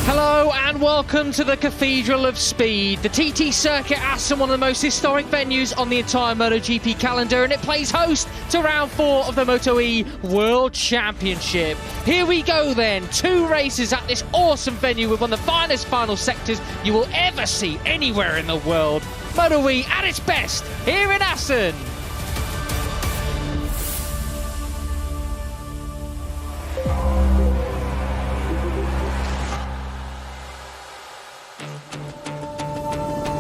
Hello and welcome to the Cathedral of Speed. The TT Circuit Assen, one of the most historic venues on the entire MotoGP calendar, and it plays host to round 4 of the MotoE World Championship. Here we go then, 2 races at this awesome venue with one of the finest final sectors you will ever see anywhere in the world. MotoE at its best here in Assen.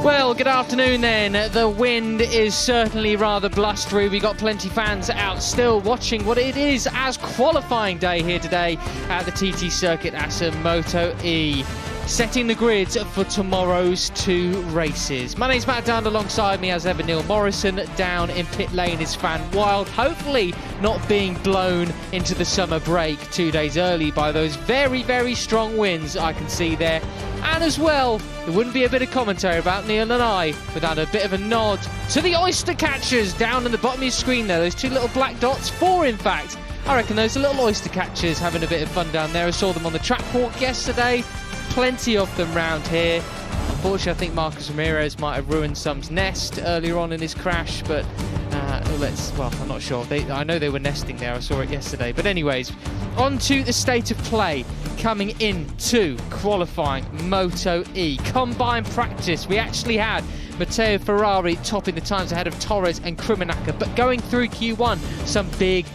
Well, good afternoon then. The wind is certainly rather blustery. We got plenty of fans out still watching what it is as qualifying day here today at the TT Circuit Assen MotoE, setting the grids for tomorrow's 2 races. My name's Matt Dunn, alongside me as ever Neil Morrison. Down in pit lane is Fan Wild, hopefully not being blown into the summer break 2 days early by those very, very strong winds I can see there. And as well, there wouldn't be a bit of commentary about Neil and I without a bit of a nod to the oyster catchers down in the bottom of your screen there. Those 2 little black dots, 4 in fact. I reckon those are little oyster catchers having a bit of fun down there. I saw them on the track walk yesterday. Plenty of them round here. Unfortunately, I think Marcus Ramirez might have ruined some's nest earlier on in his crash, but I'm not sure. I know they were nesting there. I saw it yesterday. But anyways, on to the state of play coming into qualifying MotoE. Combined practice. We actually had Matteo Ferrari topping the times ahead of Torres and Krimonaka, but going through Q1, some big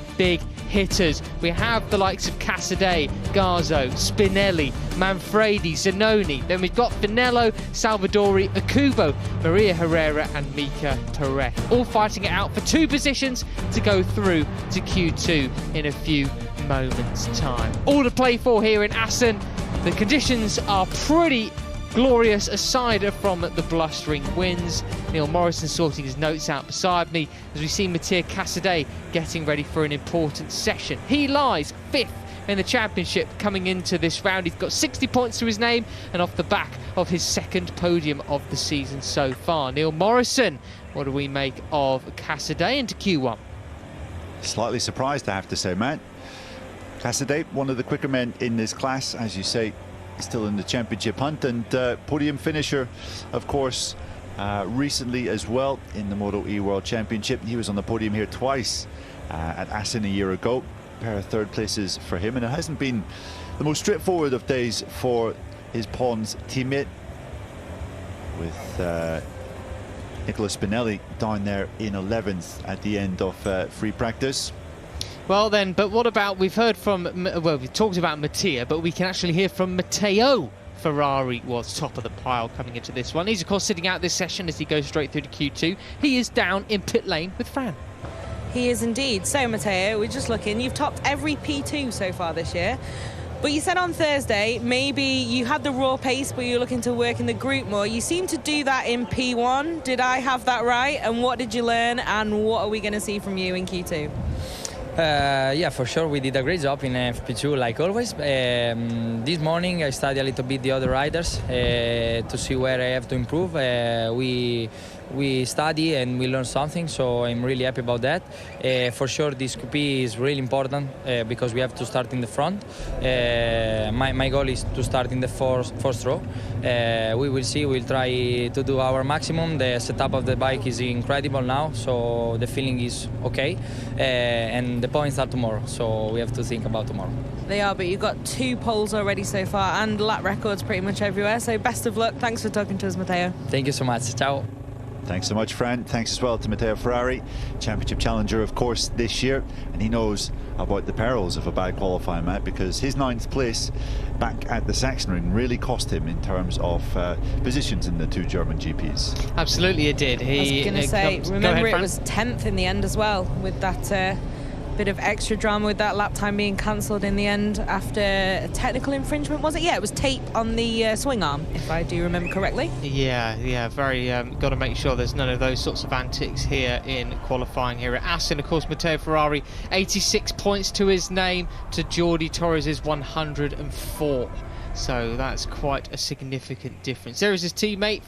hitters. We have the likes of Casadei, Garzo, Spinelli, Manfredi, Zanoni. Then we've got Finello, Salvadori, Akubo, Maria Herrera and Mika Perez, all fighting it out for 2 positions to go through to Q2 in a few moments time. All to play for here in Assen. The conditions are pretty glorious aside from the blustering winds. Neil Morrison sorting his notes out beside me as we see Mattia Casadei getting ready for an important session. He lies 5th in the championship coming into this round. He's got 60 points to his name and off the back of his 2nd podium of the season so far. Neil Morrison, what do we make of Casadei into Q1? Slightly surprised, I have to say, Matt. Casadei, one of the quicker men in this class, as you say, still in the championship hunt, and podium finisher, of course, recently as well in the MotoE World Championship. He was on the podium here twice at Assen a year ago. A pair of 3rd places for him, and it hasn't been the most straightforward of days for his Pons teammate, with Nicola Spinelli down there in 11th at the end of free practice. Well then, but what about, we've heard from, well, we've talked about Mattia, but we can actually hear from Matteo Ferrari was top of the pile coming into this one. He's of course sitting out this session as he goes straight through to Q2. He is down in pit lane with Fran. He is indeed. So Matteo, we're just looking, you've topped every P2 so far this year. But you said on Thursday, maybe you had the raw pace, but you're looking to work in the group more. You seem to do that in P1. Did I have that right? And what did you learn? And what are we going to see from you in Q2? Yeah, for sure, we did a great job in FP2 like always. This morning I studied a little bit the other riders to see where I have to improve. We study and we learn something, so I'm really happy about that. For sure, this QP is really important because we have to start in the front. My goal is to start in the first row. We will see, we'll try to do our maximum. The setup of the bike is incredible now, so the feeling is okay. And the points are tomorrow, so we have to think about tomorrow. They are, but you've got 2 poles already so far and lap records pretty much everywhere, so best of luck. Thanks for talking to us, Matteo. Thank you so much. Ciao. Thanks so much, Fran. Thanks as well to Matteo Ferrari, championship challenger, of course, this year. And he knows about the perils of a bad qualifying, Matt, because his 9th place back at the Sachsenring really cost him in terms of positions in the 2 German GPs. Absolutely it did. I was going to say, remember it was 10th in the end as well, with that bit of extra drama with that lap time being cancelled in the end after a technical infringement, was it? Yeah, it was tape on the swing arm, if I do remember correctly. Yeah, very got to make sure there's none of those sorts of antics here in qualifying here at Assen. Of course, Matteo Ferrari, 86 points to his name, to Jordi Torres' 104. So that's quite a significant difference. There is his teammate,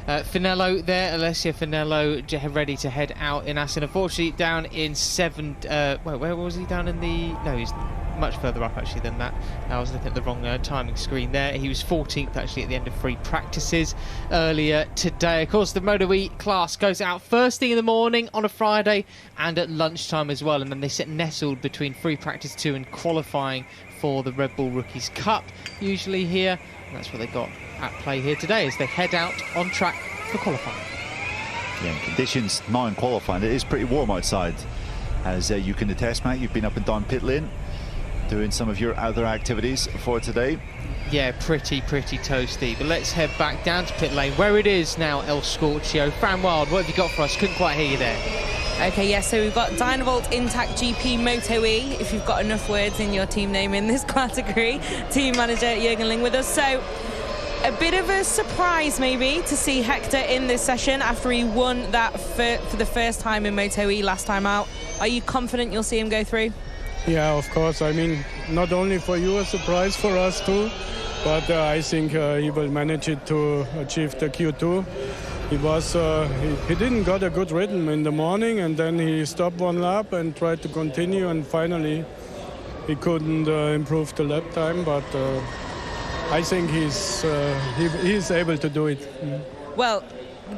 Finello there, Alessio Finello, ready to head out in Assen. Unfortunately, down in 7th. Where was he down in the? No, he's much further up actually than that. I was looking at the wrong timing screen there. He was 14th actually at the end of free practices earlier today. Of course, the MotoE class goes out first thing in the morning on a Friday and at lunchtime as well, and then they sit nestled between free practice 2 and qualifying for the Red Bull Rookies Cup usually here, and that's what they got at play here today as they head out on track for qualifying. Yeah, conditions now in qualifying, it is pretty warm outside, as you can attest, Matt. You've been up and down pit lane doing some of your other activities for today. Yeah, pretty toasty. But let's head back down to pit lane where it is now El Scorchio. Fran Wild, what have you got for us? Couldn't quite hear you there. Okay, yeah, so we've got Dynavolt Intact GP MotoE, if you've got enough words in your team name in this category. Team manager Jürgen Ling with us. So a bit of a surprise maybe to see Hector in this session after he won that for the first time in MotoE last time out. Are you confident you'll see him go through? Yeah, of course. I mean, not only for you a surprise, for us too, but I think he will manage it to achieve the Q2. He was he didn't got a good rhythm in the morning, and then he stopped one lap and tried to continue, and finally he couldn't improve the lap time, but I think he's able to do it. Well,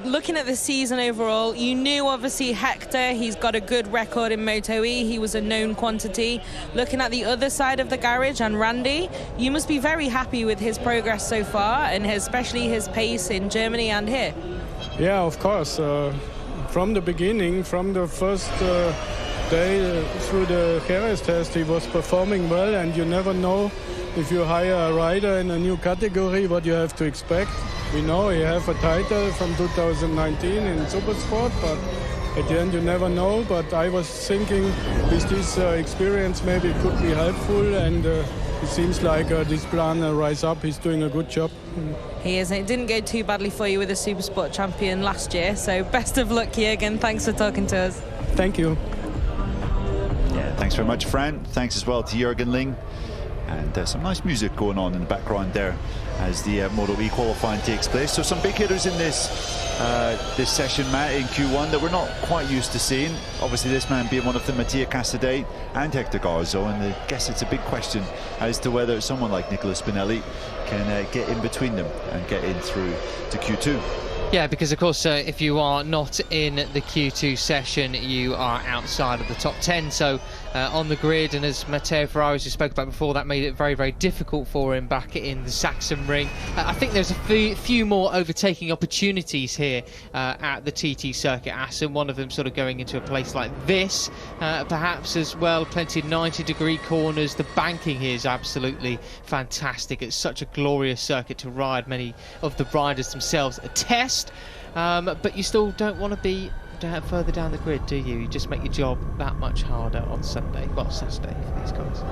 looking at the season overall, you knew obviously Hector, he's got a good record in MotoE, he was a known quantity. Looking at the other side of the garage and Randy, you must be very happy with his progress so far, and especially his pace in Germany and here. Yeah, of course. From the beginning, from the first day through the Jerez test, he was performing well, and you never know if you hire a rider in a new category what you have to expect. We know he have a title from 2019 in Supersport, but at the end you never know. But I was thinking with this experience maybe it could be helpful, and it seems like this plan Rise Up, he's doing a good job. He is. It didn't go too badly for you with the Supersport champion last year, so best of luck, Jürgen. Thanks for talking to us. Thank you. Yeah, thanks very much, Fran. Thanks as well to Jürgen Ling. And some nice music going on in the background there as the MotoE qualifying takes place. So some big hitters in this session, Matt, in Q1 that we're not quite used to seeing. Obviously this man being one of them, Mattia Casadei and Hector Garzo, and I guess it's a big question as to whether someone like Nicola Spinelli can get in between them and get in through to Q2. Yeah, because of course if you are not in the Q2 session, you are outside of the top 10, so on the grid, and as Matteo Ferrari, as we spoke about before, that made it very difficult for him back in the Saxon ring. I think there's a few more overtaking opportunities here at the TT circuit Assen, one of them sort of going into a place like this perhaps as well. Plenty of 90-degree corners. The banking here is absolutely fantastic. It's such a glorious circuit to ride. Many of the riders themselves attest, but you still don't want to be further down the grid, do you? You just make your job that much harder on Sunday, well, Saturday for these guys.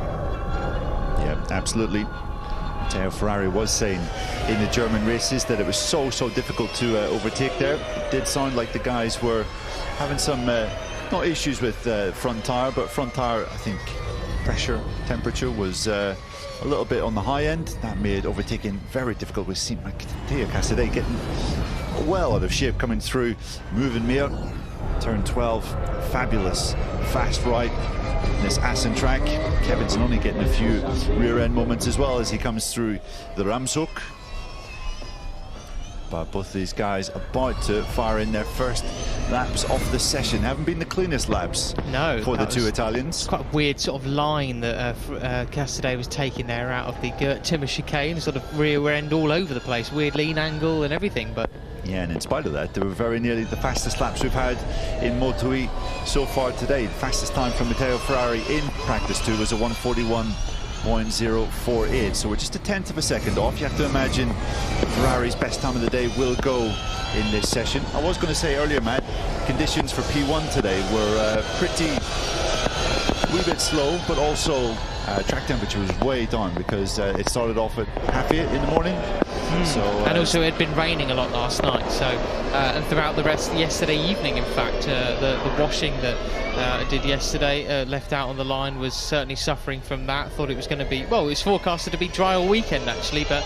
Yeah, absolutely. Matteo Ferrari was saying in the German races that it was so difficult to overtake there. It did sound like the guys were having some not issues with front tyre, but front tyre, I think pressure, temperature was a little bit on the high end. That made overtaking very difficult. We've seen Mattia Casadei getting well out of shape coming through Muvenmeer. Turn 12, fabulous fast right in this Assen track. Kevin Zanoni getting a few rear end moments as well as he comes through the Ramshoek. But both of these guys about to fire in their first laps of the session. Haven't been the cleanest laps for the two Italians. It's quite a weird sort of line that Casadei was taking there out of the Gert Timmer chicane, sort of rear end all over the place, weird lean angle and everything. But yeah, and in spite of that, they were very nearly the fastest laps we've had in MotoE so far today. The fastest time from Matteo Ferrari in practice 2 was a 1:41.048, so we're just a tenth of a second off. You have to imagine Ferrari's best time of the day will go in this session. I was going to say earlier, Matt, conditions for P1 today were pretty wee bit slow, but also track temperature was way down because it started off at 7:30 in the morning. So, and also it had been raining a lot last night, so and throughout the rest yesterday evening, in fact, the washing that I did yesterday left out on the line was certainly suffering from that. Thought it was going to be, well, it was forecasted to be dry all weekend actually, but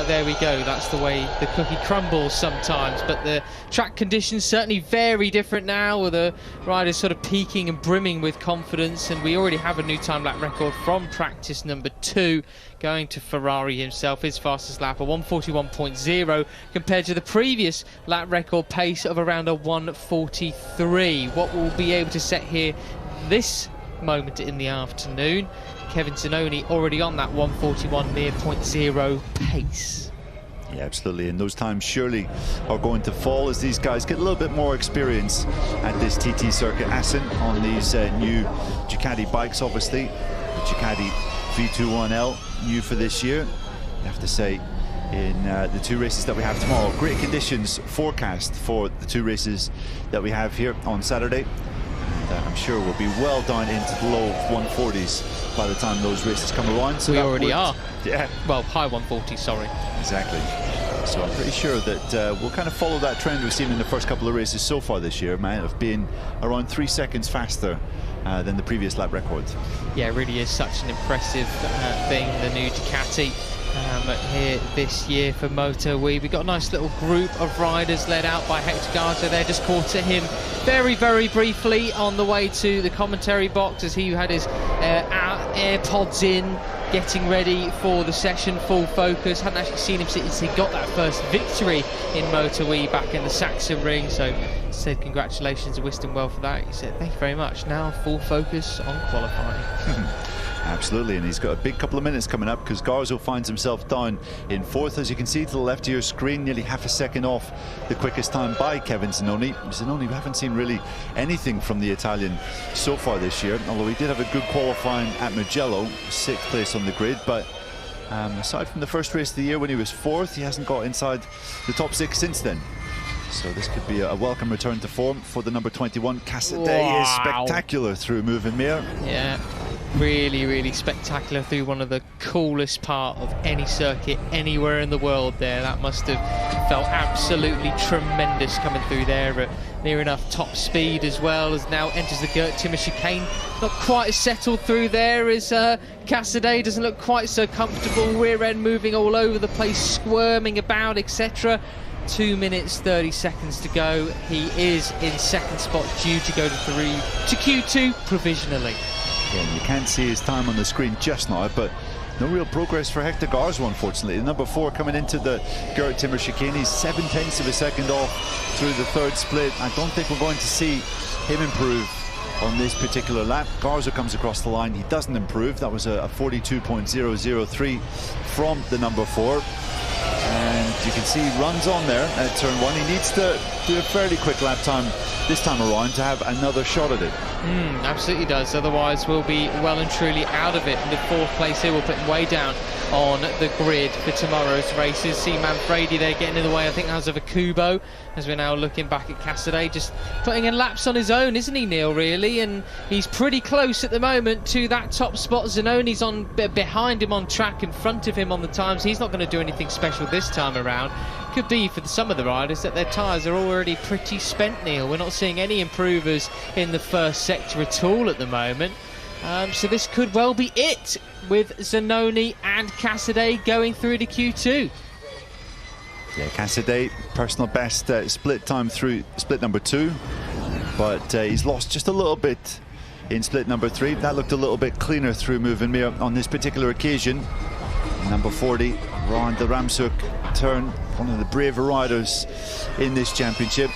there we go. That's the way the cookie crumbles sometimes. But the track conditions certainly very different now, with the riders sort of peaking and brimming with confidence. And we already have a new time lap record from practice number 2, going to Ferrari himself, his fastest lap, a 141.0, compared to the previous lap record pace of around a 143. What we'll be able to set here this moment in the afternoon, Kevin Zannoni already on that 141.0 pace. Yeah, absolutely, and those times surely are going to fall as these guys get a little bit more experience at this TT circuit. Assen on these new Ducati bikes, obviously. The Ducati V21L, new for this year. I have to say, in the 2 races that we have tomorrow, great conditions forecast for the 2 races that we have here on Saturday. I'm sure we'll be well down into the low 140s by the time those races come around. So we already are. Yeah. Well, high 140s, sorry. Exactly. So I'm pretty sure that we'll kind of follow that trend we've seen in the first couple of races so far this year, man, of being around 3 seconds faster than the previous lap record. Yeah, it really is such an impressive thing, the new Ducati here this year for MotoE. We've got a nice little group of riders led out by Hector Garza there. Just caught to him very, very briefly on the way to the commentary box as he had his AirPods in, getting ready for the session, full focus. Hadn't actually seen him since he got that first victory in MotoE back in the Saxon ring. So said congratulations and wished him well for that. He said thank you very much. Now full focus on qualifying. Absolutely, and he's got a big couple of minutes coming up because Garzo finds himself down in 4th, as you can see to the left of your screen, nearly half a second off the quickest time by Kevin Zannoni. Zannoni, we haven't seen really anything from the Italian so far this year, although he did have a good qualifying at Mugello, 6th place on the grid, but aside from the first race of the year when he was 4th, he hasn't got inside the top 6 since then. So this could be a welcome return to form for the number 21. Casadei is spectacular through moving mirror. Yeah, really, really spectacular through one of the coolest part of any circuit anywhere in the world there. That must have felt absolutely tremendous coming through there at near enough top speed as well, as now enters the Gert Timmer chicane. Not quite as settled through there as Casadei, doesn't look quite so comfortable. Rear end moving all over the place, squirming about, etc. 2 minutes 30 seconds to go. He is in 2nd spot, due to go to Q2 provisionally. Yeah, you can't see his time on the screen just now, but no real progress for Hector Garzo, unfortunately. The number 4 coming into the Gert Timmer chicane, he's 0.7 of a second off through the 3rd split. I don't think we're going to see him improve on this particular lap. Garzo comes across the line, he doesn't improve. That was a 42.003 from the number 4. And you can see he runs on there at turn 1. He needs to do a fairly quick lap time this time around to have another shot at it. Absolutely does, otherwise we'll be well and truly out of it. In the 4th place here, we'll put him way down on the grid for tomorrow's races. See Manfredi there getting in the way, I think that was of a Kubo, as we're now looking back at Casadei, just putting in laps on his own, isn't he, Neil, really? And he's pretty close at the moment to that top spot. Zannoni's on behind him on track, in front of him on the times. He's not going to do anything special this time around. Could be for some of the riders that their tyres are already pretty spent, Neil. We're not seeing any improvers in the 1st sector at all at the moment. So this could well be it, with Zannoni and Casadei going through to Q2. Yeah, Casadei, personal best split time through split number 2, but he's lost just a little bit in split number 3. That looked a little bit cleaner through moving mirror on this particular occasion. Number 40, Ron de Ramshoek turn, one of the braver riders in this championship.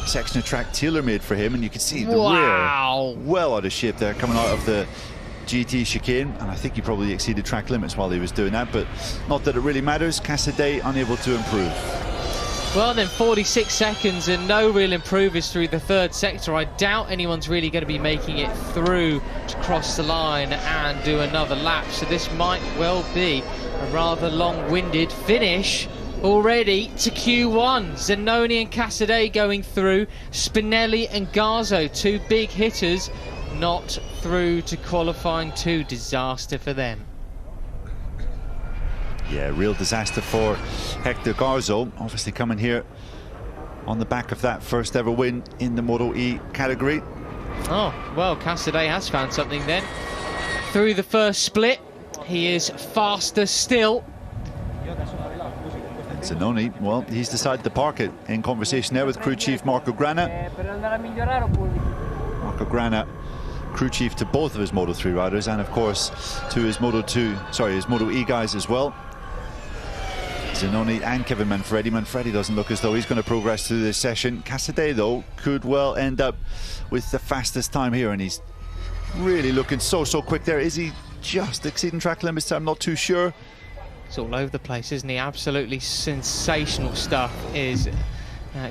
Section of track tailor-made for him, and you can see the rear well out of shape there coming out of the GT chicane, and I think he probably exceeded track limits while he was doing that, but not that it really matters. Casadei unable to improve. Well then, 46 seconds and no real improvers through the 3rd sector. I doubt anyone's really going to be making it through to cross the line and do another lap, so this might well be a rather long-winded finish already to Q1. Zannoni and Casadei going through. Spinelli and Garzo, 2 big hitters, not through to qualifying 2. Disaster for them. Yeah, real disaster for Hector Garzo, obviously coming here on the back of that first ever win in the MotoE category. Oh, well, Casadei has found something then. Through the 1st split, he is faster still Zanoni, well, he's decided to park it in conversation there with crew chief Marco Grana. Marco Grana, crew chief to both of his Moto3 riders, and of course to his his MotoE guys as well. Zanoni and Kevin Manfredi. Manfredi doesn't look as though he's going to progress through this session. Casadei, though, could well end up with the fastest time here, and he's really looking so quick there. Is he just exceeding track limits? I'm not too sure. It's all over the place, isn't he? Absolutely sensational stuff is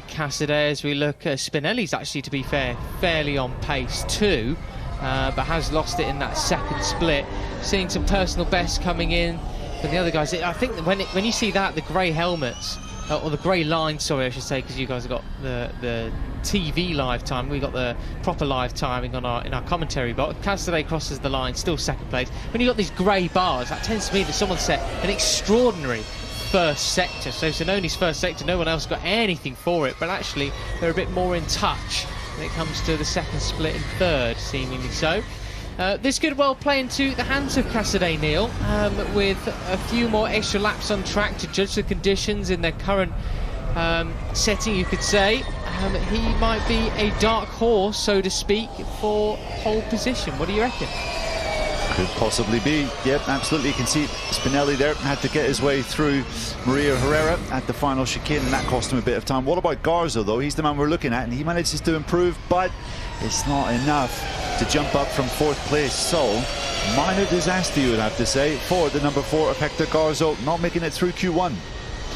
Casadei. As we look, Spinelli's actually, to be fair, fairly on pace too, but has lost it in that second split. Seeing some personal bests coming in from the other guys. I think that when you see that, the grey helmets, or the grey line, sorry I should say, because you guys have got the TV live time, we got the proper live timing on in our commentary box. Casadei crosses the line, still second place. When you got these grey bars, that tends to mean that someone set an extraordinary first sector. So Zanoni's first sector, no one else got anything for it, but actually they're a bit more in touch when it comes to the second split and third, seemingly so. This could well play into the hands of Casadei, Neil, with a few more extra laps on track to judge the conditions in their current setting, you could say. He might be a dark horse, so to speak, for pole position. What do you reckon? Could possibly be. Yep, absolutely. You can see Spinelli there had to get his way through Maria Herrera at the final chicane, and that cost him a bit of time. What about Garzo, though? He's the man we're looking at, and he manages to improve, but it's not enough to jump up from 4th place. So, minor disaster, you would have to say, for the number 4 of Hector Garzo, not making it through Q1.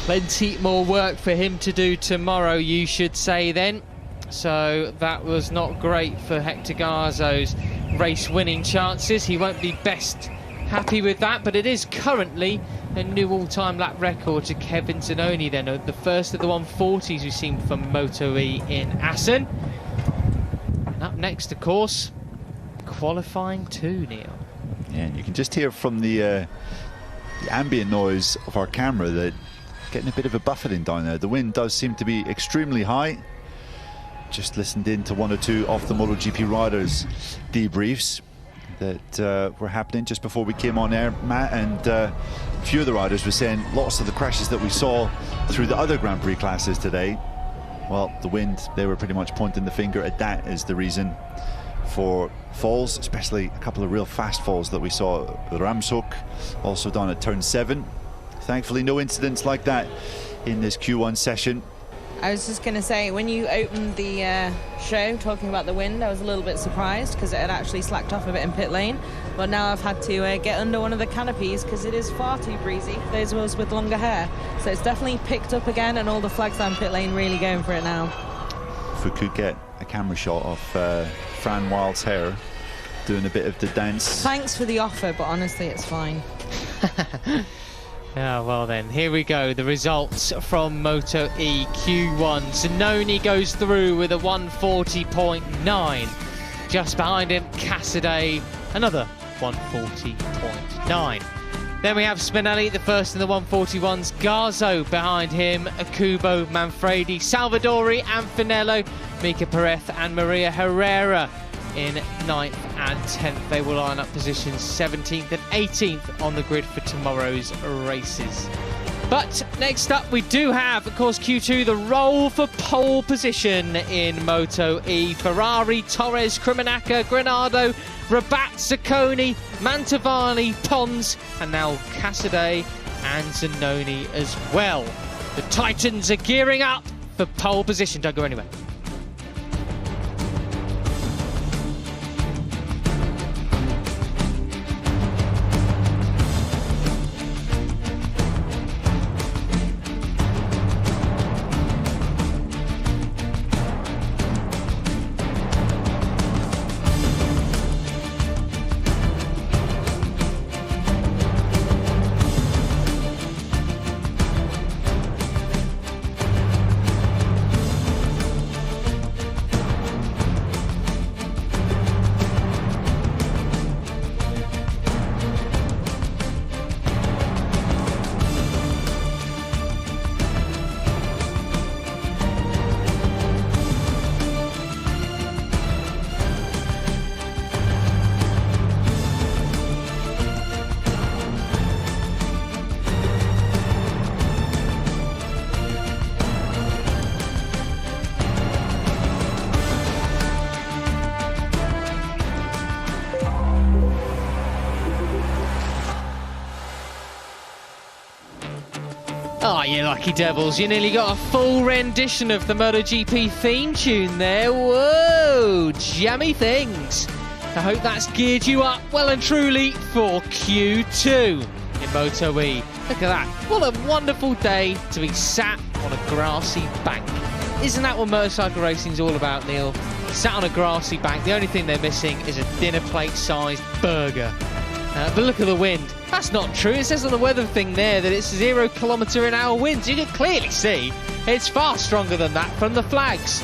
Plenty more work for him to do tomorrow, you should say then. So that was not great for Hector Garzo's race winning chances. He won't be best happy with that, but it is currently a new all-time lap record to Kevin Zanoni then, the first of the 140s we've seen from MotoE in Assen. And up next, of course, qualifying 2, Neil. Yeah, and you can just hear from the ambient noise of our camera that getting a bit of a buffeting down there. The wind does seem to be extremely high. Just listened in to one or two off the MotoGP riders debriefs that were happening just before we came on air, Matt, and a few of the riders were saying lots of the crashes that we saw through the other Grand Prix classes today, well, the wind, they were pretty much pointing the finger at that as the reason for falls, especially a couple of real fast falls that we saw at Ramshoek, also down at turn 7. Thankfully no incidents like that in this Q1 session. I was just going to say, when you opened the show talking about the wind, I was a little bit surprised because it had actually slacked off a bit in pit lane. But now I've had to get under one of the canopies because it is far too breezy for those of us with longer hair. So it's definitely picked up again, and all the flags down pit lane really going for it now. If we could get a camera shot of Fran Wild's hair doing a bit of the dance. Thanks for the offer, but honestly, it's fine. Yeah, well then, here we go. The results from MotoE Q1. Zanoni goes through with a 140.9. Just behind him, Casadei, another 140.9. Then we have Spinelli, the first in the 141s. Garzo behind him, Akubo, Manfredi, Salvadori and Finello, Mika Perez and Maria Herrera in 9th and 10th. They will line up positions 17th and 18th on the grid for tomorrow's races. But next up we do have, of course, Q2, the roll for pole position in MotoE. Ferrari, Torres, Criminacca, Granado, Rabat, Zacconi, Mantovani, Pons, and now Casadei and Zanoni as well. The Titans are gearing up for pole position. Don't go anywhere. Oh, you lucky devils. You nearly got a full rendition of the MotoGP theme tune there. Whoa, jammy things. I hope that's geared you up well and truly for Q2 in MotoE. Look at that. What a wonderful day to be sat on a grassy bank. Isn't that what motorcycle racing's all about, Neil? Sat on a grassy bank. The only thing they're missing is a dinner plate-sized burger. But look at the wind. That's not true. It says on the weather thing there that it's 0 km/h winds. You can clearly see it's far stronger than that from the flags.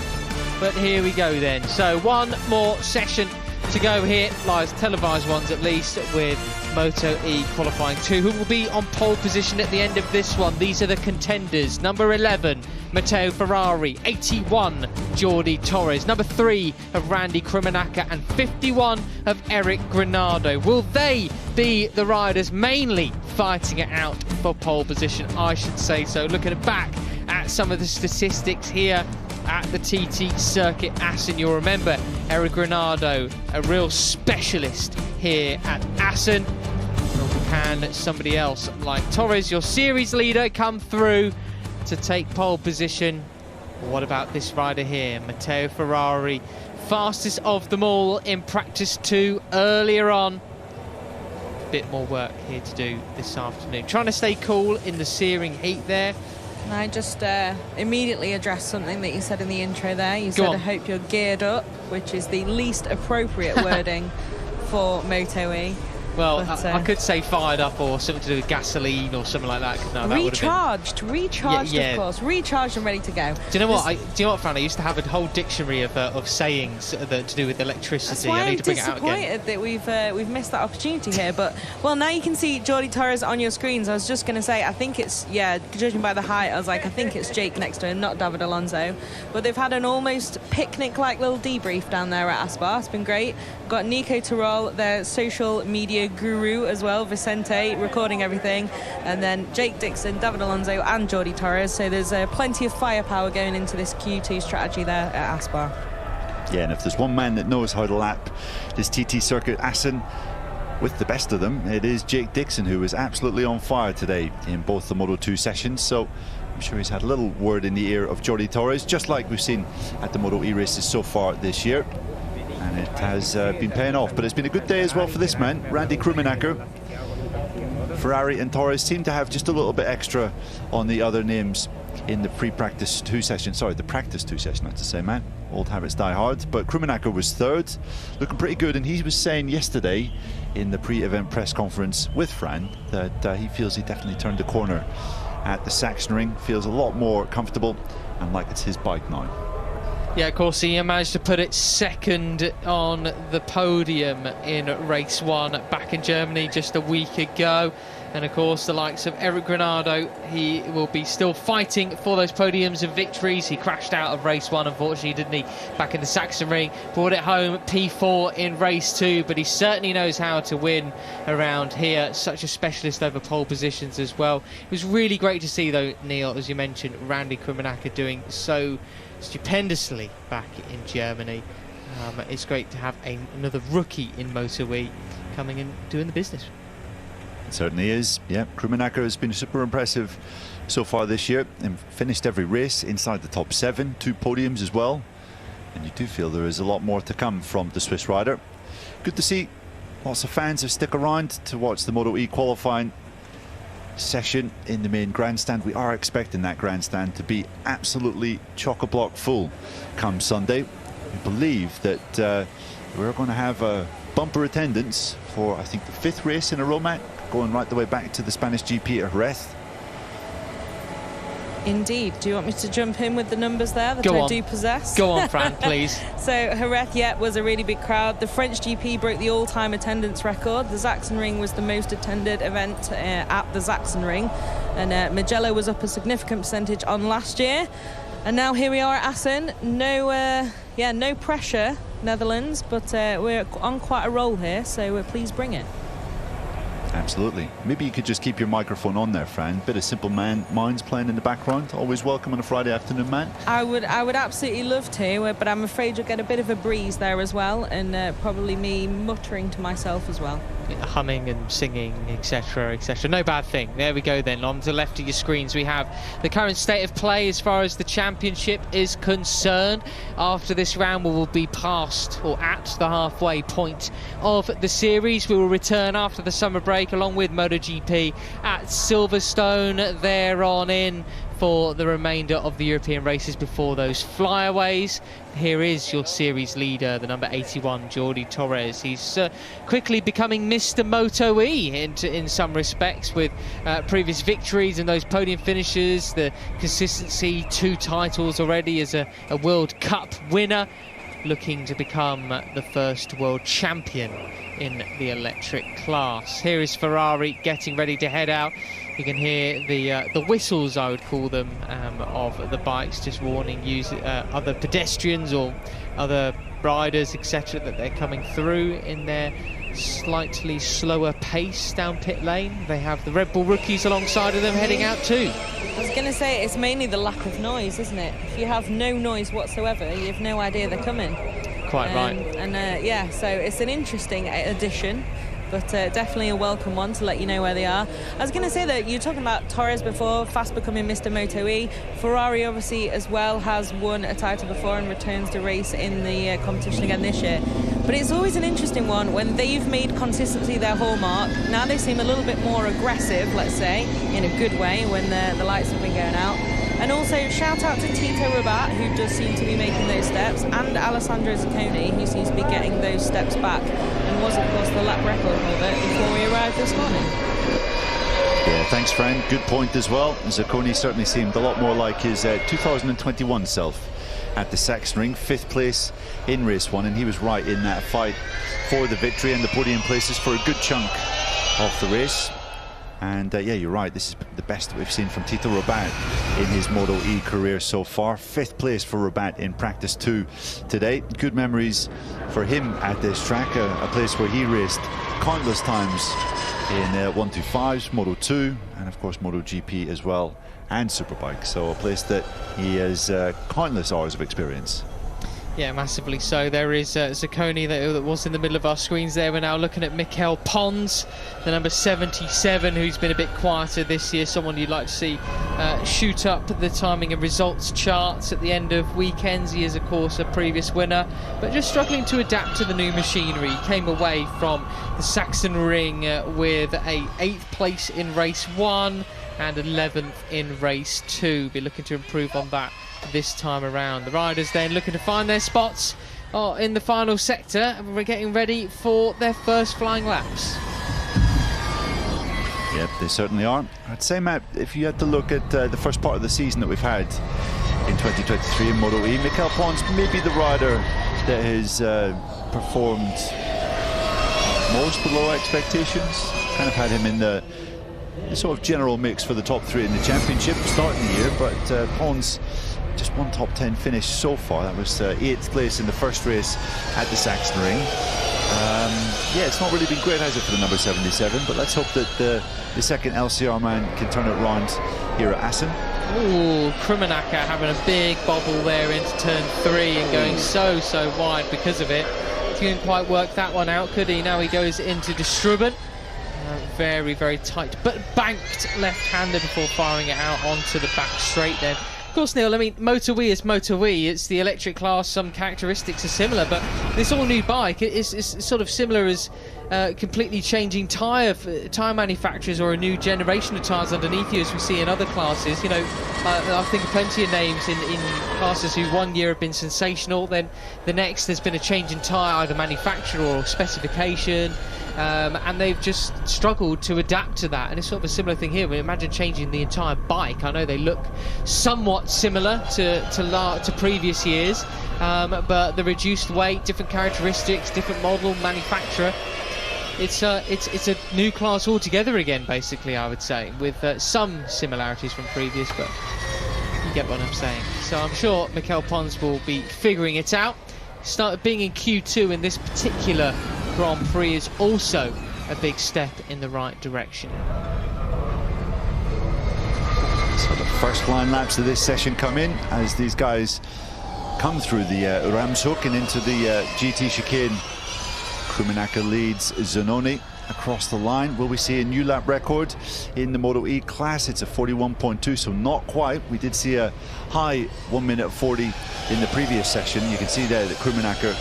But here we go then. So one more session to go here, live televised ones at least, with MotoE qualifying 2, who will be on pole position at the end of this one. These are the contenders. Number 11, Matteo Ferrari. 81, Jordi Torres. Number 3 of Randy Krummenacher, and 51 of Eric Granado. Will they be the riders mainly fighting it out for pole position? I should say so. Looking back at some of the statistics here at the TT Circuit Assen, you'll remember Eric Granado, a real specialist here at Assen. Or can somebody else like Torres, your series leader, come through to take pole position? What about this rider here, Matteo Ferrari, fastest of them all in practice 2 earlier on. Bit more work here to do this afternoon. Trying to stay cool in the searing heat there. And I just immediately addressed something that you said in the intro there. You said, I hope you're geared up, which is the least appropriate wording for MotoE. Well, but, I could say fired up or something to do with gasoline or something like that. No, that recharged, yeah. Of course, recharged and ready to go. Do you know what? Fran? I used to have a whole dictionary of sayings that to do with electricity. That's why I need to bring it out again. I'm disappointed that we've missed that opportunity here. But well, now you can see Jordi Torres on your screens. I was just going to say, I think it's judging by the height, I was like, I think it's Jake next to him, not David Alonso. But they've had an almost picnic-like little debrief down there at Aspar. It's been great. Got Nico Terol, their social media guru as well, Vicente, recording everything, and then Jake Dixon, David Alonso and Jordi Torres. So there's plenty of firepower going into this Q2 strategy there at Aspar. Yeah, and if there's one man that knows how to lap this TT Circuit Assen with the best of them, it is Jake Dixon, who was absolutely on fire today in both the Moto2 sessions. So I'm sure he's had a little word in the ear of Jordi Torres, just like we've seen at the MotoE races so far this year. And it has been paying off. But it's been a good day as well for this man, Randy Krummenacher. Ferrari and Torres seem to have just a little bit extra on the other names in the pre-practice 2 session. Sorry, the practice 2 session, not to say, man. Old habits die hard. But Krummenacher was 3rd, looking pretty good. And he was saying yesterday in the pre-event press conference with Fran that he feels he definitely turned the corner at the Sachsenring. Feels a lot more comfortable and like it's his bike now. Yeah, of course, he managed to put it 2nd on the podium in race 1 back in Germany just a week ago. And of course, the likes of Eric Granado, he will be still fighting for those podiums and victories. He crashed out of race 1, unfortunately, didn't he, back in the Sachsenring. Brought it home P4 in race 2, but he certainly knows how to win around here. Such a specialist over pole positions as well. It was really great to see, though, Neil, as you mentioned, Randy Krummenacher doing so stupendously back in Germany. It's great to have another rookie in MotoE coming and doing the business. It certainly is. Yeah, Krummenacher has been super impressive so far this year and finished every race inside the top 7, 2 podiums as well. And you do feel there is a lot more to come from the Swiss rider. Good to see lots of fans have stick around to watch the MotoE qualifying session in the main grandstand. We are expecting that grandstand to be absolutely chock-a-block full come Sunday. We believe that we're going to have a bumper attendance for, I think, the 5th race in a row, Matt, going right the way back to the Spanish GP at Jerez. Indeed. Do you want me to jump in with the numbers there that I do possess? Go on, Fran, please. So Jerez, was a really big crowd. The French GP broke the all-time attendance record. The Sachsenring was the most attended event at the Sachsenring. And Mugello was up a significant percentage on last year. And now here we are at Assen. No pressure, Netherlands, but we're on quite a roll here, so please bring it. Absolutely. Maybe you could just keep your microphone on there, Fran. Bit of Simple Minds playing in the background. Always welcome on a Friday afternoon, man. I would absolutely love to, but I'm afraid you'll get a bit of a breeze there as well, and probably me muttering to myself as well. humming and singing, etc, etc. No bad thing. There we go then. On to the left of your screens we have the current state of play as far as the championship is concerned. After this round we will be past or at the halfway point of the series. We will return after the summer break along with MotoGP at Silverstone. They're on in for the remainder of the European races before those flyaways. Here is your series leader, the number 81, Jordi Torres. He's quickly becoming Mr. MotoE in some respects, with previous victories and those podium finishes, the consistency, 2 titles already as a World Cup winner, looking to become the first world champion in the electric class. Here is Ferrari getting ready to head out. You can hear the whistles, I would call them, of the bikes, just warning other pedestrians or other riders, etc., that they're coming through in their slightly slower pace down pit lane. They have the Red Bull rookies alongside of them heading out too. I was going to say, it's mainly the lack of noise, isn't it? If you have no noise whatsoever, you have no idea they're coming. Quite right. And yeah, so it's an interesting addition, but definitely a welcome one to let you know where they are. I was going to say that you were talking about Torres before, fast becoming Mr. MotoE. Ferrari obviously as well has won a title before and returns to race in the competition again this year. But it's always an interesting one when they've made consistency their hallmark. Now they seem a little bit more aggressive, let's say, in a good way when the lights have been going out. And also shout out to Tito Rabat, who does seem to be making those steps, and Alessandro Zacconi, who seems to be getting those steps back and was of course the lap record holder before we arrived this morning. Yeah, thanks, Fran. Good point as well. Zacconi certainly seemed a lot more like his 2021 self at the Sachsenring, 5th place in race 1, and he was right in that fight for the victory and the podium places for a good chunk of the race. And yeah, you're right, this is the best that we've seen from Tito Rabat in his MotoE career so far. 5th place for Rabat in practice 2 today. Good memories for him at this track, a place where he raced countless times in 125s, Moto2, and of course MotoGP as well, and Superbike. So a place that he has countless hours of experience. Yeah, massively so. There is Zacconi that was in the middle of our screens there. We're now looking at Mikel Pons, the number 77, who's been a bit quieter this year. Someone you'd like to see shoot up the timing and results charts at the end of weekends. He is, of course, a previous winner, but just struggling to adapt to the new machinery. He came away from the Sachsenring with a 8th place in race 1 and 11th in race 2. Be looking to improve on that this time around. The riders then looking to find their spots in the final sector. We're getting ready for their first flying laps. Yep, they certainly are. I'd say, Matt, if you had to look at the first part of the season that we've had in 2023 in MotoE, Mikel Pons may be the rider that has performed most below expectations. Kind of had him in the sort of general mix for the top 3 in the championship starting the year, but Pons just one top 10 finish so far. That was 8th place in the first race at the Sachsenring. Yeah, it's not really been great, has it, for the number 77, but let's hope that the second LCR man can turn it around here at Assen. Ooh, Krummenacher having a big bobble there into turn 3 and going so wide because of it. He didn't quite work that one out, could he? Now he goes into Distruben. Very, very tight, but banked left-hander before firing it out onto the back straight then. Of course, Neil, I mean, MotoE is MotoE. It's the electric class. Some characteristics are similar, but this all-new bike is sort of similar as completely changing tyre manufacturers or a new generation of tyres underneath you, as we see in other classes. You know, I think of plenty of names in classes who one year have been sensational, then the next there's been a change in tyre, either manufacturer or specification. And they've just struggled to adapt to that, and it's sort of a similar thing here. Imagine changing the entire bike. I know they look somewhat similar to previous years, but the reduced weight, different characteristics, different model, manufacturer. It's a new class altogether again, basically, I would say, with some similarities from previous, but you get what I'm saying. So I'm sure Mikel Pons will be figuring it out. Started being in Q2 in this particular Grand Prix is also a big step in the right direction. So the first flying laps of this session come in as these guys come through the Ramshoek and into the GT chicane. Krummenacher leads Zanoni across the line. Will we see a new lap record in the MotoE class? It's a 41.2, so not quite. We did see a high 1 minute 40 in the previous session. You can see there that Krummenacher,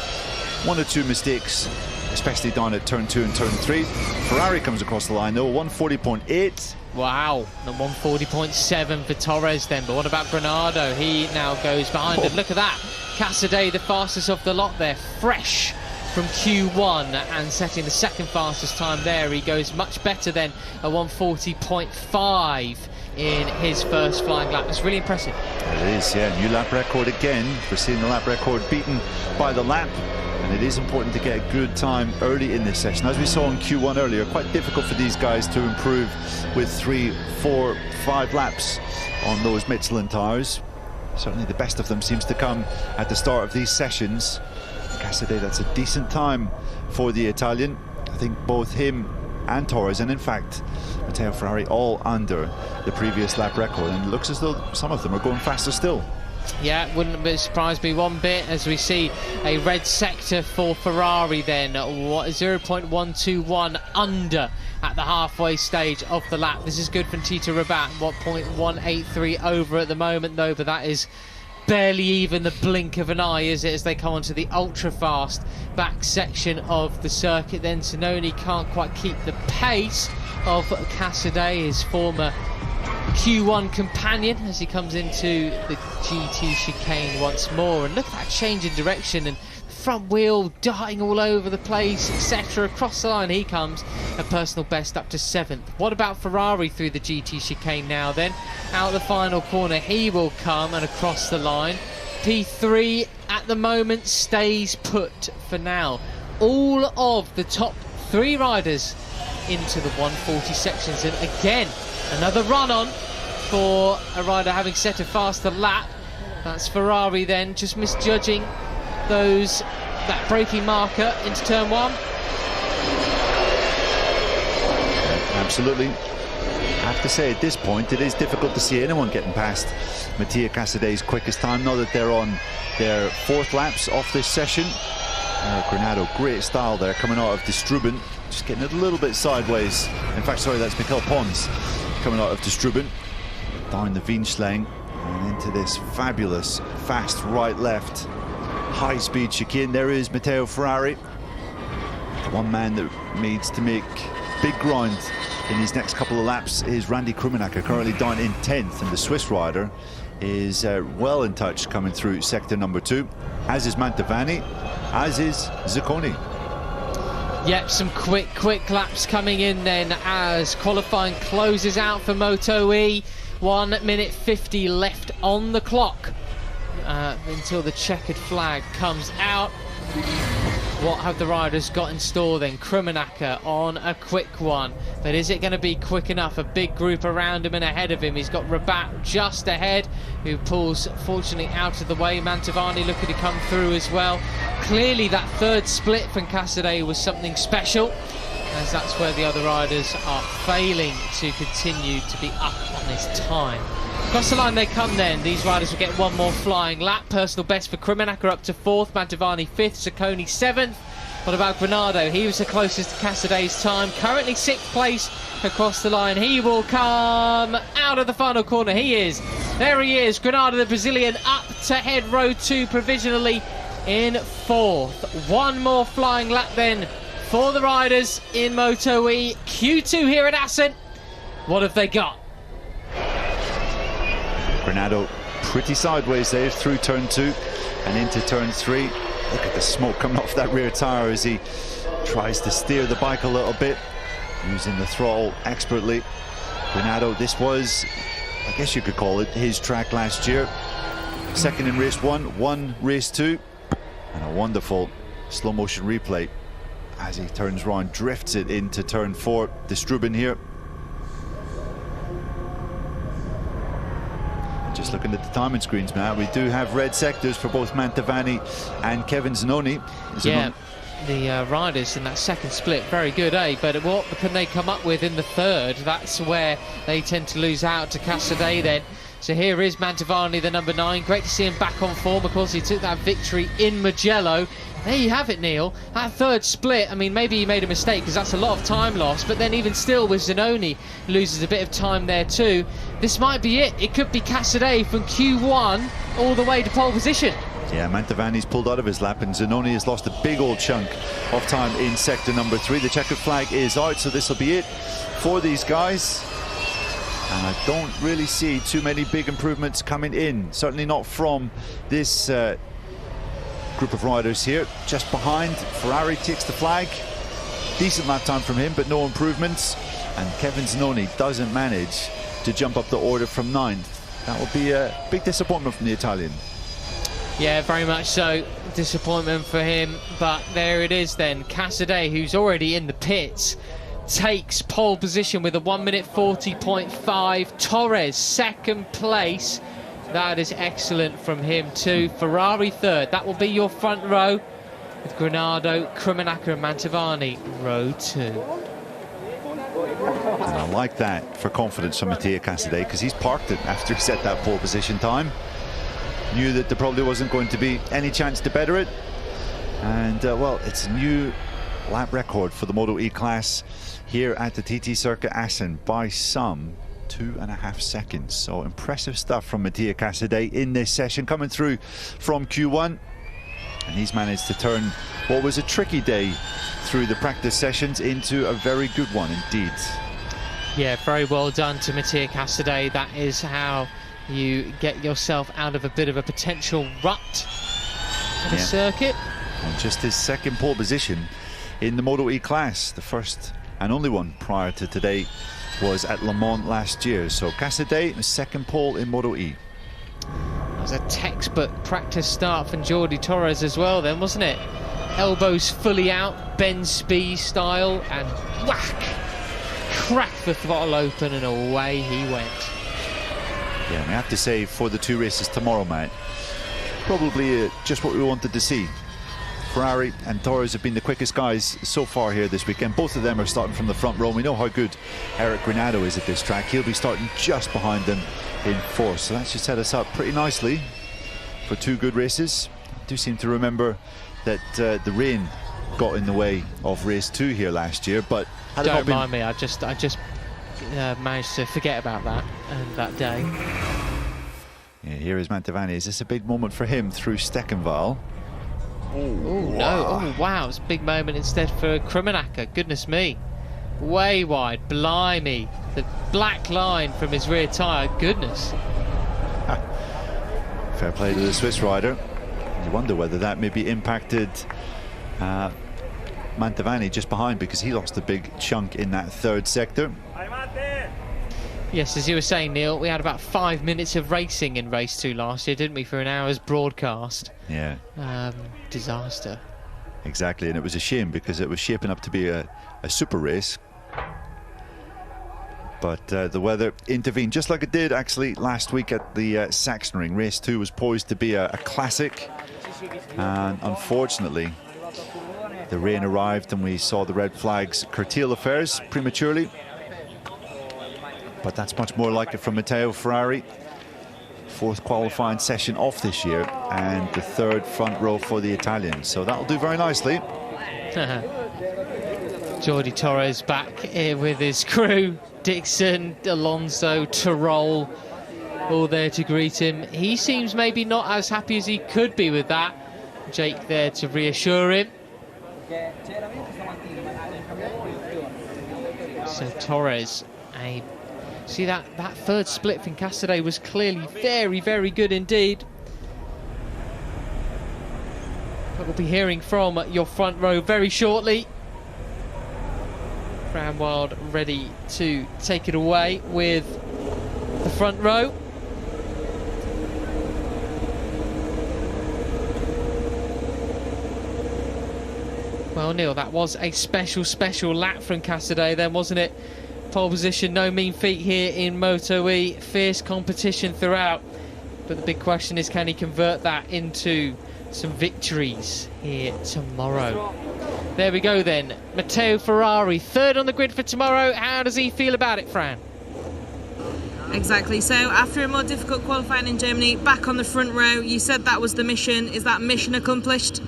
1 or 2 mistakes, especially down at turn 2 and turn 3. Ferrari comes across the line though, 140.8. Wow, and 140.7 for Torres then. But what about Granado? He now goes behind. And look at that. Casadei, the fastest of the lot there, fresh from Q1 and setting the second fastest time there. He goes much better than a 140.5 in his first flying lap. It's really impressive. It is, yeah. New lap record again. We're seeing the lap record beaten by the lap. And it is important to get a good time early in this session. As we saw in Q1 earlier, quite difficult for these guys to improve with 3, 4, 5 laps on those Michelin tyres. Certainly the best of them seems to come at the start of these sessions. Casadei, that's a decent time for the Italian. I think both him and Torres, and in fact Matteo Ferrari, all under the previous lap record, and it looks as though some of them are going faster still. Yeah, wouldn't surprise me one bit as we see a red sector for Ferrari then, 0.121 under at the halfway stage of the lap. This is good for Tito Rabat, 1.183 over at the moment though, but that is barely even the blink of an eye, is it, as they come onto the ultra-fast back section of the circuit. Then Zanoni can't quite keep the pace of Casadei, his former Q1 companion, as he comes into the GT chicane once more. And look at that change in direction, and the front wheel darting all over the place, etc. Across the line he comes, a personal best up to 7th. What about Ferrari through the GT chicane now then? Out the final corner he will come and across the line. P3 at the moment stays put for now. All of the top 3 riders into the 140 sections, and again another run on for a rider having set a faster lap. That's Ferrari then, just misjudging that braking marker into turn 1. Absolutely. I have to say at this point it is difficult to see anyone getting past Mattia Casadei's quickest time, now that they're on their 4th laps off this session. Granado, great style there coming out of Distruben, just getting a little bit sideways. In fact, sorry, that's Mikel Pons coming out of Distruben down the Wienschlang and into this fabulous fast right-left high-speed chicane. There is Matteo Ferrari, the one man that needs to make big ground in these next couple of laps is Randy Krummenacher, currently down in 10th, and the Swiss rider is well in touch coming through sector number 2, as is Mantovani, as is Zacconi. Yep, some quick laps coming in then as qualifying closes out for MotoE. 1 minute 50 left on the clock until the checkered flag comes out. What have the riders got in store then? Krummenacher on a quick one, but is it going to be quick enough? A big group around him and ahead of him. He's got Rabat just ahead, who pulls fortunately out of the way. Mantovani looking to come through as well. Clearly that 3rd split from Casadei was something special, as that's where the other riders are failing to continue to be up on this time. Across the line they come then. These riders will get one more flying lap. Personal best for Krummenacher up to 4th, Mantovani 5th, Zacconi 7th. What about Granado? He was the closest to Casadei's time. Currently 6th place across the line. He will come out of the final corner. He is. There he is. Granado, the Brazilian, up to head row 2 provisionally in 4th. One more flying lap then for the riders in MotoE. Q2 here at Assen. What have they got? Granado pretty sideways there through turn 2 and into turn 3. Look at the smoke coming off that rear tyre as he tries to steer the bike a little bit, using the throttle expertly. Granado, this was, I guess you could call it, his track last year. 2nd in race 1, 1 race 2, and a wonderful slow motion replay as he turns round, drifts it into turn 4. Distruben here. Just looking at the timing screens, Matt, we do have red sectors for both Mantovani and Kevin Zanoni. Yeah, the riders in that 2nd split, very good, eh? But what can they come up with in the 3rd? That's where they tend to lose out to Casadei then. So here is Mantovani, the number 9. Great to see him back on form. Of course, he took that victory in Mugello. There you have it, Neil. That third split, I mean, maybe he made a mistake because that's a lot of time lost, but then even still with Zanoni loses a bit of time there too. This might be it. It could be Casadei from Q1 all the way to pole position. Yeah, Mantovani's pulled out of his lap and Zanoni has lost a big old chunk of time in sector number 3. The checkered flag is out, so this will be it for these guys. And I don't really see too many big improvements coming in. Certainly not from this group of riders here. Just behind, Ferrari takes the flag. Decent lap time from him, but no improvements. And Kevin Zanoni doesn't manage to jump up the order from 9th. That will be a big disappointment from the Italian. Yeah, very much so. Disappointment for him. But there it is then. Casadei, who's already in the pits, takes pole position with a 1 minute 40.5. Torres, second place. That is excellent from him too. Ferrari third. That will be your front row with Granado, Krummenacher and Mantovani, row 2. And I like that for confidence from Mattia Casadei, because he's parked it after he set that pole position time. Knew that there probably wasn't going to be any chance to better it. And well, it's a new lap record for the MotoE class here at the TT Circuit Assen by some 2.5 seconds. So impressive stuff from Mattia Casadei in this session, coming through from Q1. And he's managed to turn what was a tricky day through the practice sessions into a very good one indeed. Yeah, very well done to Mattia Casadei. That is how you get yourself out of a bit of a potential rut in the circuit. And just his second pole position in the MotoE class. The first and only one prior to today was at Le Mans last year. So Casadei, the second pole in MotoE. That was a textbook practice start from Jordi Torres as well then, wasn't it? Elbows fully out, Ben Spee style, and whack! Cracked the throttle open and away he went. Yeah, we have to say for the 2 races tomorrow, Matt, probably just what we wanted to see. Ferrari and Torres have been the quickest guys so far here this weekend. Both of them are starting from the front row. We know how good Eric Granado is at this track. He'll be starting just behind them in 4th. So that should set us up pretty nicely for 2 good races. I do seem to remember that the rain got in the way of race 2 here last year, but don't mind me. I just managed to forget about that that day. Yeah, here is Mantovani. Is this a big moment for him through Steckenval? Oh no, oh wow, it's a big moment instead for Krummenacher. Goodness me, way wide, blimey, the black line from his rear tyre, goodness. Fair play to the Swiss rider. You wonder whether that maybe impacted Mantovani just behind, because he lost a big chunk in that 3rd sector. Yes, as you were saying, Neil, we had about 5 minutes of racing in race 2 last year, didn't we, for an hour's broadcast? Yeah. Disaster. Exactly, and it was a shame because it was shaping up to be a super race. But the weather intervened, just like it did actually last week at the Sachsenring. Race 2 was poised to be a classic, and unfortunately the rain arrived and we saw the red flags curtail affairs prematurely. But that's much more like it from Matteo Ferrari. 4th qualifying session off this year and the 3rd front row for the Italians. So that'll do very nicely. Jordi Torres back here with his crew. Dixon, Alonso, Tyrrell, all there to greet him. He seems maybe not as happy as he could be with that. Jake there to reassure him. So Torres, see that 3rd split from Casadei was clearly very, very good indeed. But we'll be hearing from your front row very shortly. Fran Wild ready to take it away with the front row. Well, Neil, that was a special lap from Casadei then, wasn't it? Pole position, no mean feat here in MotoE. Fierce competition throughout. But the big question is, can he convert that into some victories here tomorrow? There we go then. Matteo Ferrari, 3rd on the grid for tomorrow. How does he feel about it, Fran? Exactly. So after a more difficult qualifying in Germany, back on the front row, you said that was the mission. Is that mission accomplished?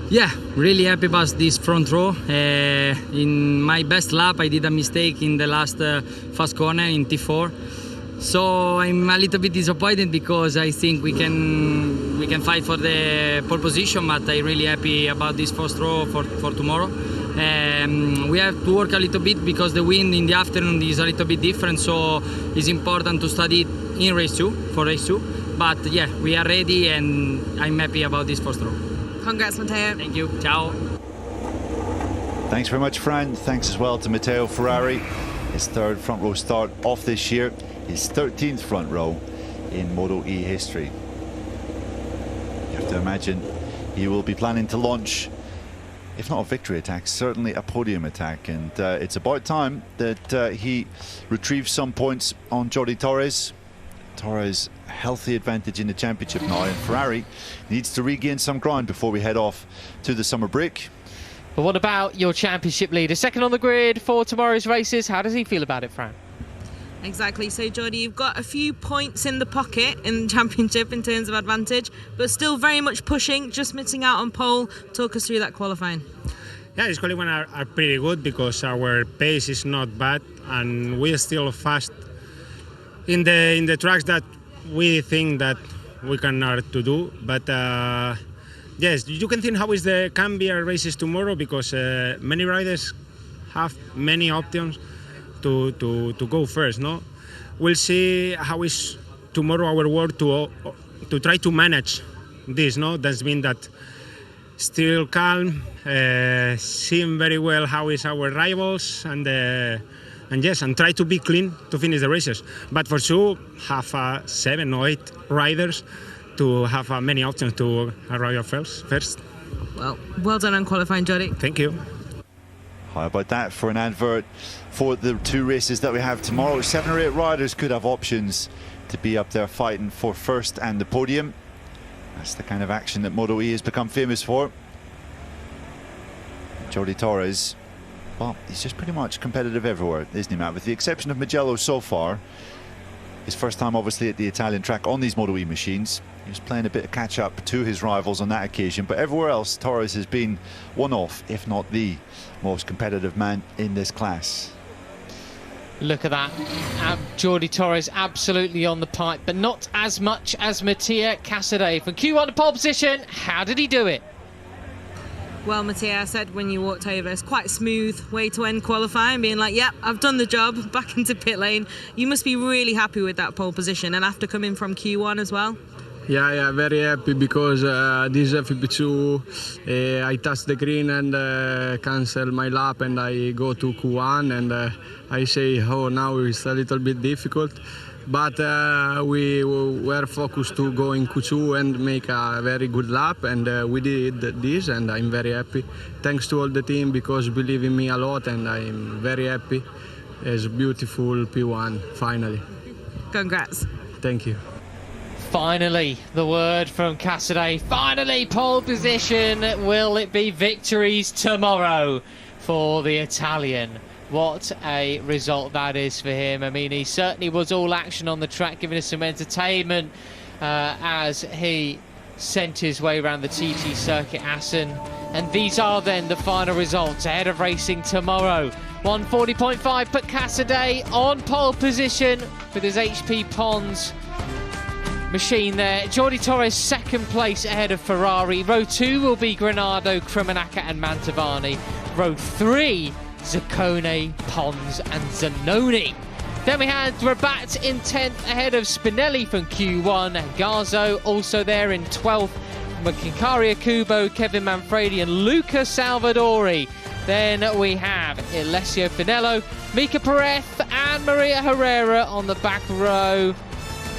Yeah, really happy about this front row. In my best lap, I did a mistake in the last fast corner in T4. So I'm a little bit disappointed because I think we can fight for the pole position, but I'm really happy about this first row for tomorrow. We have to work a little bit because the wind in the afternoon is a little bit different, so it's important to study in race 2 for race 2. But yeah, we are ready and I'm happy about this first row. Congrats, Matteo. Thank you. Ciao. Thanks very much, Fran. Thanks as well to Matteo Ferrari. His third front row start off this year, his 13th front row in MotoE history. You have to imagine he will be planning to launch, if not a victory attack, certainly a podium attack, and it's about time that he retrieves some points on Jordi Torres. Torres, healthy advantage in the championship now, and Ferrari needs to regain some ground before we head off to the summer break. But what about your championship leader? Second on the grid for tomorrow's races. How does he feel about it, Fran? Exactly. So, Jordi, you've got a few points in the pocket in the championship in terms of advantage, but still very much pushing, just missing out on pole. Talk us through that qualifying. Yeah, this qualifying are pretty good because our pace is not bad and we're still fast in the tracks that we think that we can to do. But yes, you can think how is the can be our races tomorrow because many riders have many options to go first. No, we'll see how is tomorrow our work to try to manage this. No, that's mean that still calm, seeing very well how is our rivals and yes, and try to be clean to finish the races. But for sure, have 7 or 8 riders to have many options to arrive first. Well done on qualifying, Jordi. Thank you. How about that for an advert for the 2 races that we have tomorrow? 7 or 8 riders could have options to be up there fighting for first and the podium. That's the kind of action that MotoE has become famous for. Jordi Torres, well, he's just pretty much competitive everywhere, isn't he, Matt? With the exception of Mugello so far. His first time, obviously, at the Italian track on these MotoE machines. He was playing a bit of catch-up to his rivals on that occasion. But everywhere else, Torres has been one of, if not the most competitive man in this class. Look at that. Jordi Torres absolutely on the pipe, but not as much as Mattia Casadei. From Q1 to pole position, how did he do it? Well, Mattia said when you walked over, it's quite a smooth way to end qualifying, being like, yep, I've done the job, back into pit lane. You must be really happy with that pole position, and after coming from Q1 as well? Yeah, very happy because this FP2, I touch the green and cancel my lap and I go to Q1 and I say, oh, now it's a little bit difficult. But we were focused to go in Q2 and make a very good lap, and we did this, and I'm very happy. Thanks to all the team because believe in me a lot, and I'm very happy. It's a beautiful P1, finally. Congrats. Thank you. Finally, the word from Casadei. Finally, pole position. Will it be victories tomorrow for the Italian? What a result that is for him. I mean, he certainly was all action on the track, giving us some entertainment as he sent his way around the TT circuit Assen. And these are then the final results ahead of racing tomorrow. 140.5 put Casadei on pole position with his HP Pons machine there. Jordi Torres second place ahead of Ferrari. Row 2 will be Granado, Criminaca and Mantovani. Row 3, Zaccone, Pons and Zanoni. Then we had Rabat in 10th ahead of Spinelli from Q1. Garzo also there in 12th. Makinkaria Kubo, Kevin Manfredi and Luca Salvadori. Then we have Alessio Finello, Mika Perez and Maria Herrera on the back row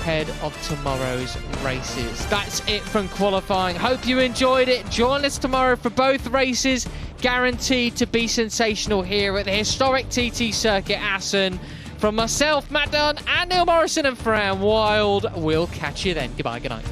ahead of tomorrow's races. That's it from qualifying. Hope you enjoyed it. Join us tomorrow for both races. Guaranteed to be sensational here at the historic TT Circuit Assen. From myself, Matt Dunn and Neil Morrison and Fran Wild, we'll catch you then. Goodbye, good night.